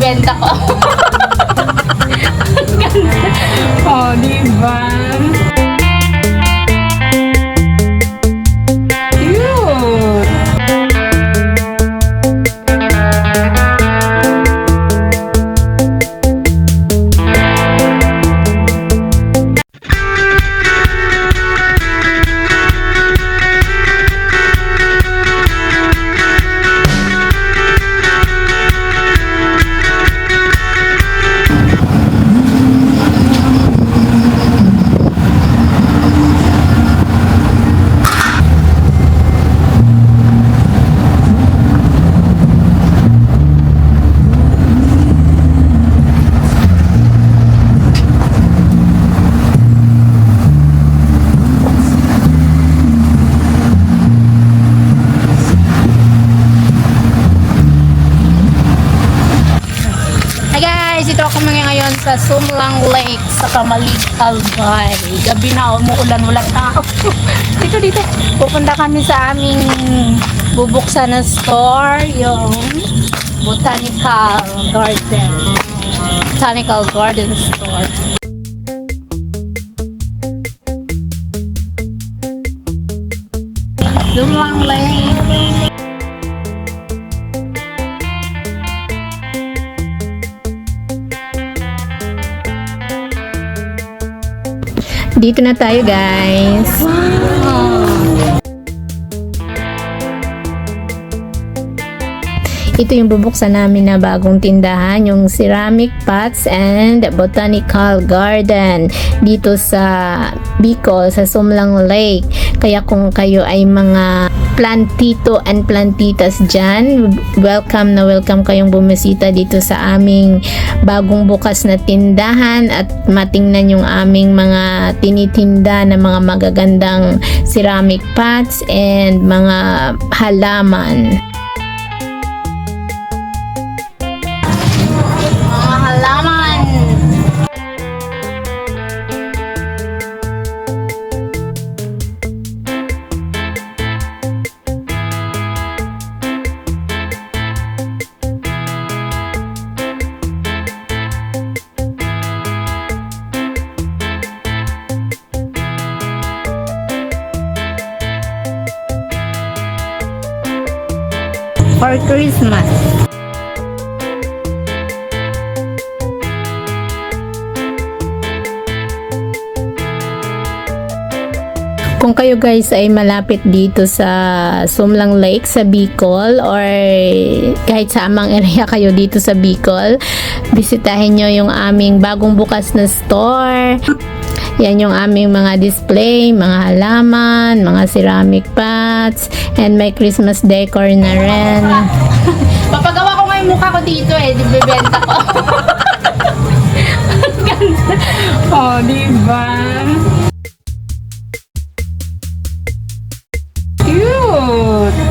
ibibenta ko. Oh, diba? Cute! Sa SUMLANG Lake sa Camalig, Albay. Gabi na, umuulan, wala tao. dito. Pupunta kami sa aming bubuksan na store, yung Botanical Garden. Botanical Garden Store. SUMLANG Lake. Dito na tayo, guys. Wow! Ito yung bubuksan namin na bagong tindahan, yung ceramic pots and botanical garden dito sa Bicol, sa SUMLANG Lake. Kaya kung kayo ay mga plantito and plantitas dyan, welcome na welcome kayong bumisita dito sa aming bagong bukas na tindahan at matingnan yung aming mga tinitinda na mga magagandang ceramic pots and mga halaman. For Christmas. Kung kayo guys ay malapit dito sa SUMLANG Lake sa Bicol or kahit sa amang area kayo dito sa Bicol, bisitahin nyo yung aming bagong bukas na store. Yan yung aming mga display, mga halaman, mga ceramic pots, and may Christmas decor na rin. Papagawa ko nga yung mukha ko dito di bibenta ko. Oh, diba? Cute!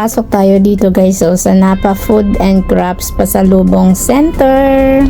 Pasok tayo dito guys sa Napa Food and Crafts Pasalubong Center.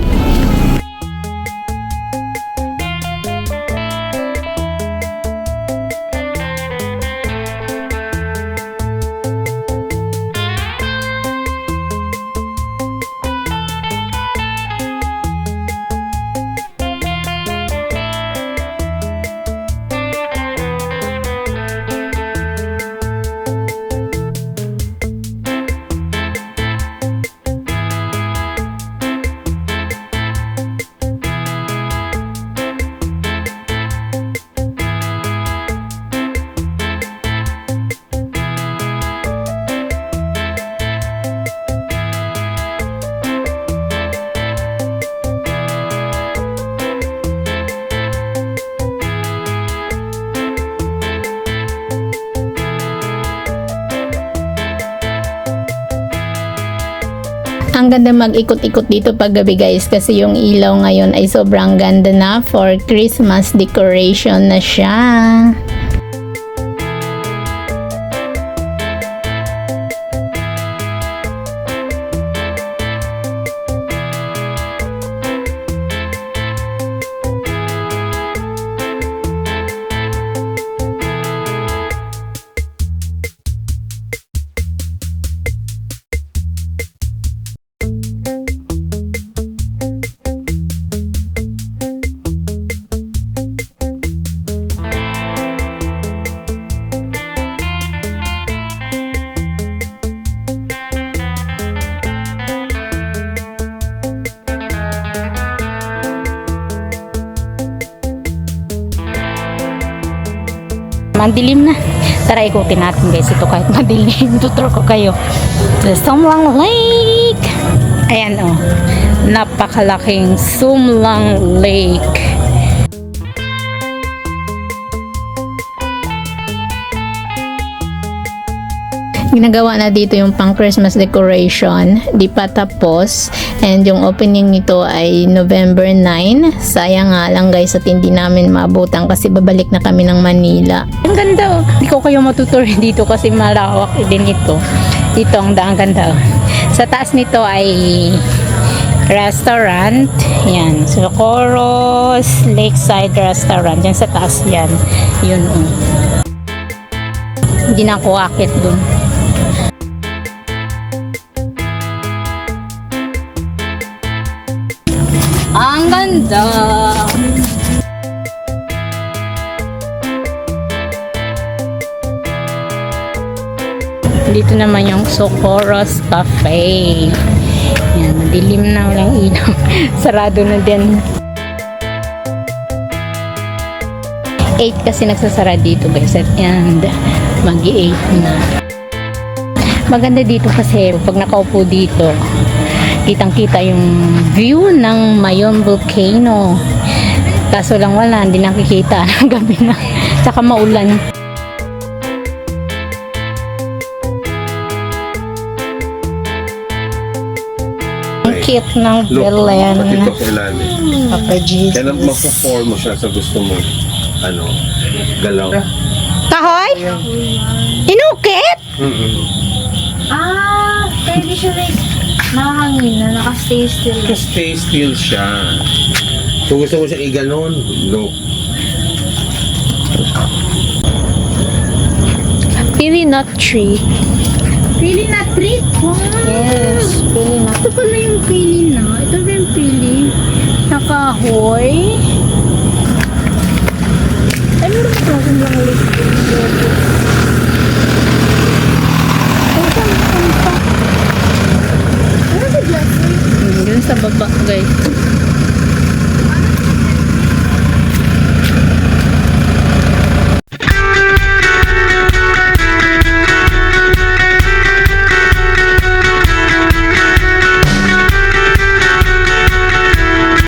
Ang ganda mag-ikot-ikot dito pag gabi guys kasi yung ilaw ngayon ay sobrang ganda na for Christmas decoration na siya. Madilim na. Tara, ikutin natin guys. Ito kahit madilim. Tuturo ko kayo. The SUMLANG Lake. Ayan o. Napakalaking SUMLANG Lake. Ginagawa na dito yung pang Christmas decoration, di pa tapos, and yung opening nito ay November 9. Sayang nga lang guys at hindi namin maabutan kasi babalik na kami ng Manila. Ang ganda, hindi ko kayo matutuloy dito kasi malawak din ito. Dito ang ganda. Sa taas nito ay restaurant, yan, Socorro's Lakeside Restaurant, yan sa taas yan, yun hindi na ako akit dun. Ang ganda! Dito naman yung Socorro's Cafe. Yan, madilim na, walang ilaw. Sarado na din. 8 kasi nagsasara dito guys. And mag-8 na. Maganda dito kasi pag nakaupo dito, kitang-kita yung view ng Mayon Volcano. Kaso lang wala, hindi nakikita ng gabi na. Tsaka maulan. Ang cute ng Belen. Pakita ko ilalim. Papa Jesus. Kaya magpo-form mo siya sa gusto mo. Galaw. Kahoy? Inukit? Pwede siya nakahangin na, naka-stay still. Stay still siya. Kung gusto mo siya iganon, look. Pili nut tree. Pili na treat? Wow! Yes, pili nut. Ito pala yung pili na. Ito ba yung pili? Nakahoy. Ay, meron pa akong lang ulit. Yun sa baba guys.